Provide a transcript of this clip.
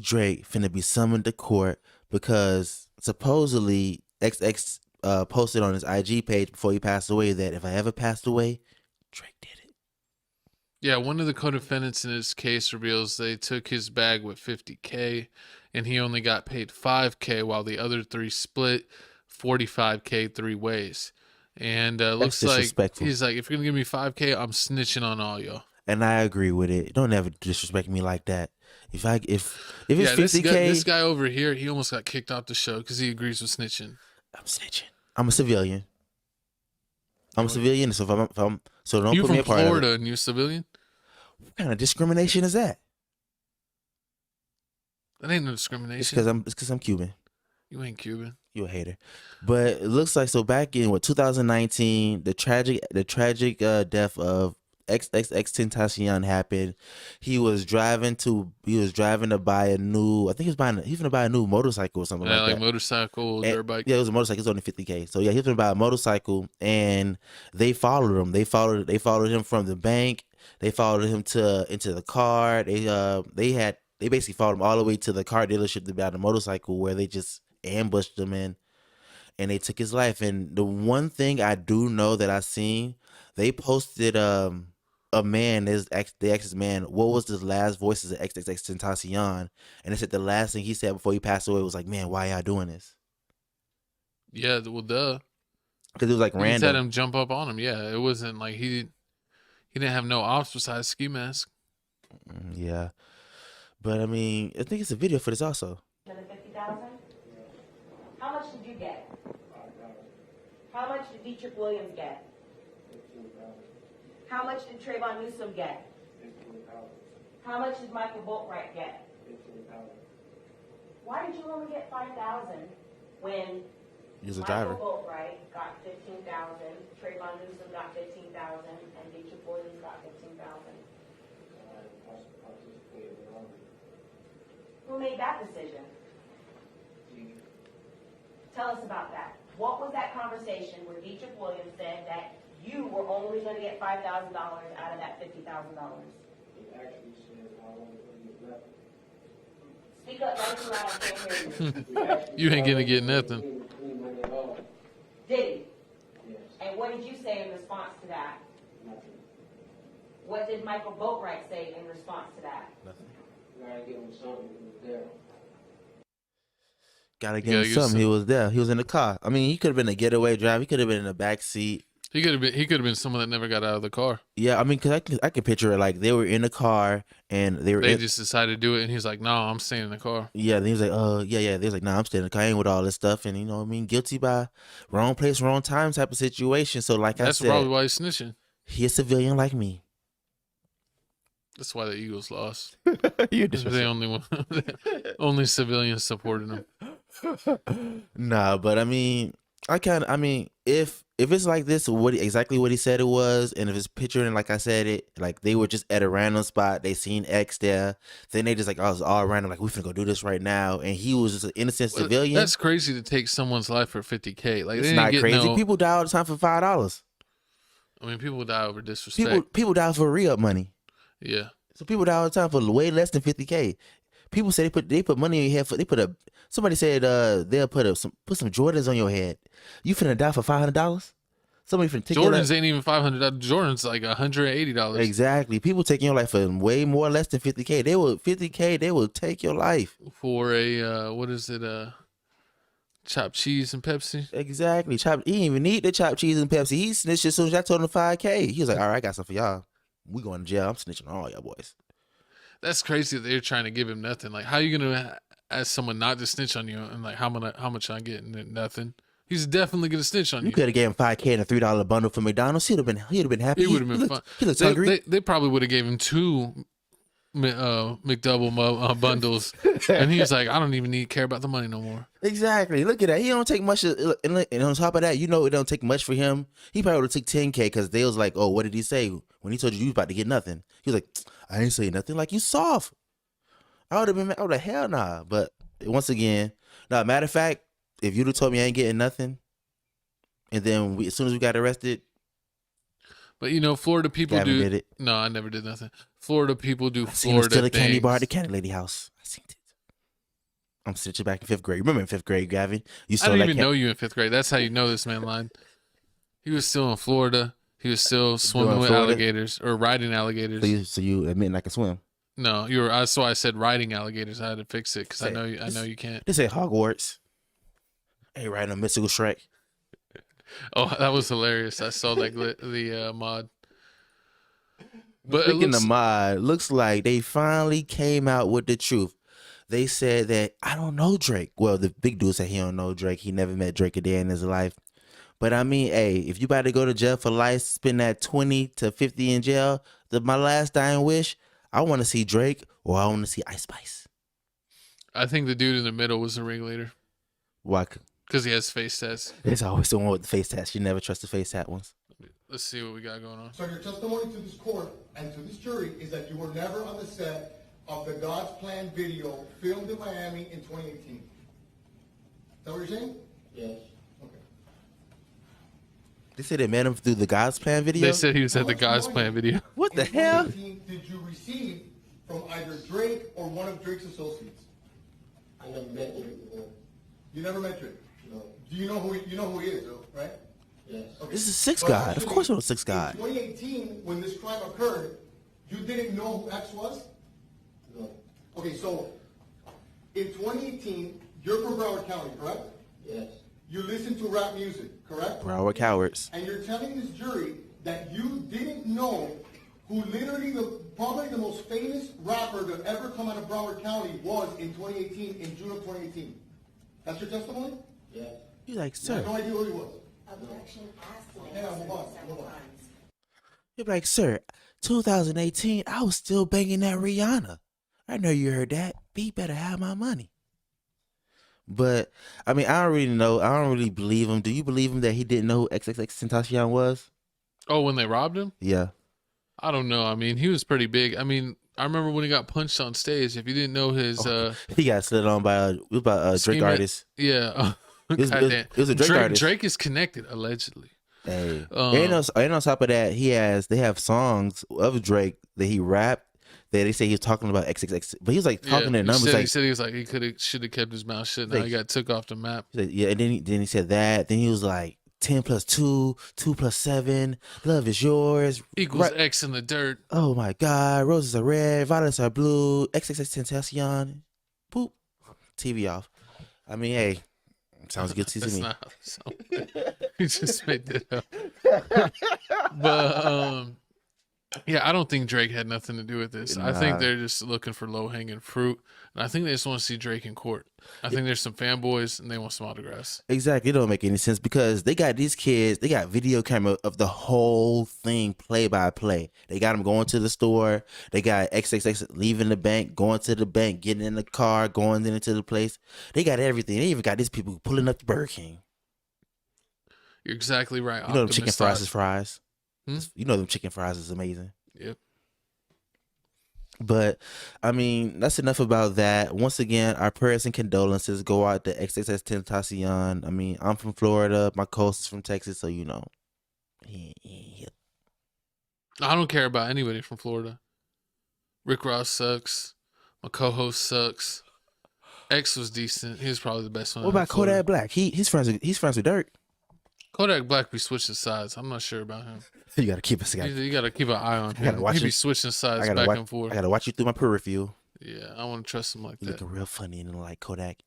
Drake finna be summoned to court because supposedly XX posted on his IG page before he passed away that if I ever passed away, Drake did it. Yeah, one of the co-defendants in his case reveals they took his bag with $50K and he only got paid $5K while the other three split $45K three ways. And looks like he's like, if you're gonna give me $5K, I'm snitching on all y'all. And I agree with it. Don't ever disrespect me like that. If it's $50K, this guy over here, he almost got kicked off the show because he agrees with snitching. I'm snitching. I'm a civilian. I'm a civilian, so if I'm so don't you put me from a part Florida of it. And you're a civilian? What kind of discrimination is that? That ain't no discrimination. It's because I'm Cuban. You ain't Cuban. You a hater. But it looks like so back in 2019, the tragic death of XXXTentacion happened. He was driving to buy a new, I think he was going to buy a new motorcycle or something like that. Yeah, like motorcycle, dirt bike. Yeah, it was a motorcycle. It was only $50K. So yeah, he was going to buy a motorcycle and they followed him. They followed him from the bank. They followed him into the car. They basically followed him all the way to the car dealership to buy the motorcycle where they just ambushed him and they took his life. And the one thing I do know that I seen, they posted a man, they asked this man, what was the last voices of XXXTentacion? And they said the last thing he said before he passed away was like, man, why y'all doing this? Yeah, well, duh. Because it was like random. He had him jump up on him. Yeah, it wasn't like he didn't have no ops besides ski mask. Yeah. But I mean, I think it's a video for this also. For the 50,000? How much did you get? 5,000. How much did Dietrich Williams get? 15,000. How much did Trayvon Newsom get? 15,000. How much did Michael Boatwright get? 15,000. Why did you only get 5,000 when Michael Boatwright got 15,000, Trayvon Newsom got 15,000, and Dietrich Williams got 15,000? Who made that decision? Tell us about that. What was that conversation where Dietrich Williams said that you were only going to get $5,000 out of that $50,000? He actually said I wasn't going to get nothing. Speak up nice and loud, I can't hear you. You ain't going to get nothing. Did he? Yes. And what did you say in response to that? Nothing. What did Michael Boatwright say in response to that? Nothing. Gotta give him something. He was there. Gotta give him something. He was there. He was in the car. I mean, he could have been a getaway driver. He could have been in the back seat. He could have been someone that never got out of the car. Yeah, I mean, cause I can picture it like they were in the car and they just decided to do it, and he's like, "No, I'm staying in the car." Yeah, then he was like, yeah." They was like, "Nah, I'm staying in the car. I ain't with all this stuff." And you know what I mean, guilty by wrong place, wrong time type of situation. So like that's probably why he's snitching. He's a civilian like me. That's why the Eagles lost. You're the only one, only civilians supporting him. Nah, but I mean, if it's like this, exactly what he said it was, and if it's picturing like I said it, like they were just at a random spot, they seen X there, then they just like, oh, it's all random, like we finna go do this right now, and he was just an innocent civilian. That's crazy to take someone's life for $50K. Like it's not crazy. People die all the time for $5. I mean, people die over disrespect. People die for re-up money. Yeah. So people die all the time for way less than $50K. People say they put money in your head somebody said they'll put some Jordans on your head. You finna die for $500? Somebody finna take Jordans ain't even $500. Jordans like $180. Exactly. People taking your life for way more less than $50K. They will take your life for a what is it? Chopped cheese and Pepsi. Exactly. He didn't even need the chopped cheese and Pepsi. He snitched as soon as I told him $5K. He was like, all right, I got something for y'all. We going to jail. I'm snitching on all y'all boys. That's crazy that they're trying to give him nothing. Like, how are you gonna ask someone not to snitch on you and like how much I get and nothing? He's definitely gonna snitch on you. You could have gave him $5K and a $3 bundle for McDonald's. He'd have been happy. He would have been fine. He looked hungry. They probably would have gave him 2 McDouble bundles, and he's like, I don't even care about the money no more. Exactly. Look at that. He don't take much. And on top of that, it don't take much for him. He probably would have took $10K because they was like, oh, what did he say when he told you was about to get nothing? He was like, I ain't say nothing. Like, you soft. I would have hell nah. But once again, matter of fact, if you'd have told me I ain't getting nothing, and then as soon as we got arrested. But you know, Florida people did it. No, I never did nothing. Florida people do Florida things. Still a candy bar at the candy lady house. I seen it. I'm sitting back in 5th grade. Remember in 5th grade, Gavin? You I saw didn't that even know you in 5th grade. That's how you know this man lied. He was still in Florida. He was still swimming with Florida? alligators or riding alligators. So you admitting I can swim? No, you were. That's why I said riding alligators. I had to fix it because I know you can't. They say Hogwarts. Hey, riding a mystical Shrek. Oh, that was hilarious. I saw that the mod. But Speaking of mod, looks like they finally came out with the truth. They said that I don't know Drake. Well, the big dude said he don't know Drake. He never met Drake a day in his life. But I mean, hey, if you about to go to jail for life, spend that 20 to 50 in jail, my last dying wish, I want to see Drake or I want to see Ice Spice. I think the dude in the middle was the ringleader. Why? Because he has face tats. It's always the one with the face tats. You never trust the face tat ones. Let's see what we got going on. So your testimony to this court and to this jury is that you were never on the set of the God's Plan video filmed in Miami in 2018. Is that what you're saying? Yes. Okay. They said they met him through the God's Plan video. They said he was How at the much God's money Plan video. What the in hell? 2018 did you receive from either Drake or one of Drake's associates? I never met him before. You never met Drake? No. Do you know who he is, though, right? Yes. Okay. This is Six But God. Of actually, course it was Six God. In 2018, when this crime occurred, you didn't know who X was? No. Okay, so in 2018, you're from Broward County, correct? Yes. You listen to rap music, correct? Broward cowards. And you're telling this jury that you didn't know who literally probably the most famous rapper to ever come out of Broward County was in 2018, in June of 2018. That's your testimony? Yes. You like, You have sir? no idea who he was. Objection asked to Hang on, hold on, several hold on. times. You're like, sir, 2018, I was still banging that Rihanna. I know you heard that. But you better have my money. But, I mean, I don't really know. I don't really believe him. Do you believe him that he didn't know who XXXTentacion was? Oh, when they robbed him? Yeah. I don't know. I mean, he was pretty big. I mean, I remember when he got punched on stage. If you didn't know his, He got slid on by a Drake scheme- artist. yeah, It was goddamn. a Drake artist. Drake is connected allegedly. Hey. And on top of that, they have songs of Drake that he rapped that they say he was talking about XXX, but he was like talking their numbers. He said he was like he should have kept his mouth shut. Now Like- he got took off the map. He said, yeah, and then he said that. Then he was like 10 plus 2, 2 plus 7, love is yours. Equals Right- X in the dirt. Oh my God, roses are red, violets are blue, XXXTentacion. Boop. TV off. I mean, hey, sounds good to That's me. not so. He just made that up. But yeah, I don't think Drake had nothing to do with this. I think Nah. they're just looking for low hanging fruit, and I think they just want to see Drake in court. I think there's some fanboys and they want some autographs. Exactly. It don't make any sense because they got these kids, they got video camera of the whole thing play by play. They got them going to the store. They got XXX leaving the bank, going to the bank, getting in the car, going into the place. They got everything. They even got these people pulling up the Burger King. You're exactly right. You know them chicken Optimus fries Dodge. is fries. Hmm? You know them chicken fries is amazing. Yep. But I mean, that's enough about that. Once again, our prayers and condolences go out to XXXTentacion. I mean, I'm from Florida. My co-host is from Texas, so you know. I don't care about anybody from Florida. Rick Ross sucks. My co-host sucks. X was decent. He was probably the best one. What out about of Florida. Kodak Black? He's friends with Dirk. Kodak Black be switching sides. I'm not sure about him. You gotta keep us. You got to keep an eye on gotta him. watch He be it. switching sides I back gotta and forth. watch you through my peer review. Yeah, I want to trust him like You that. looking real funny and like Kodak.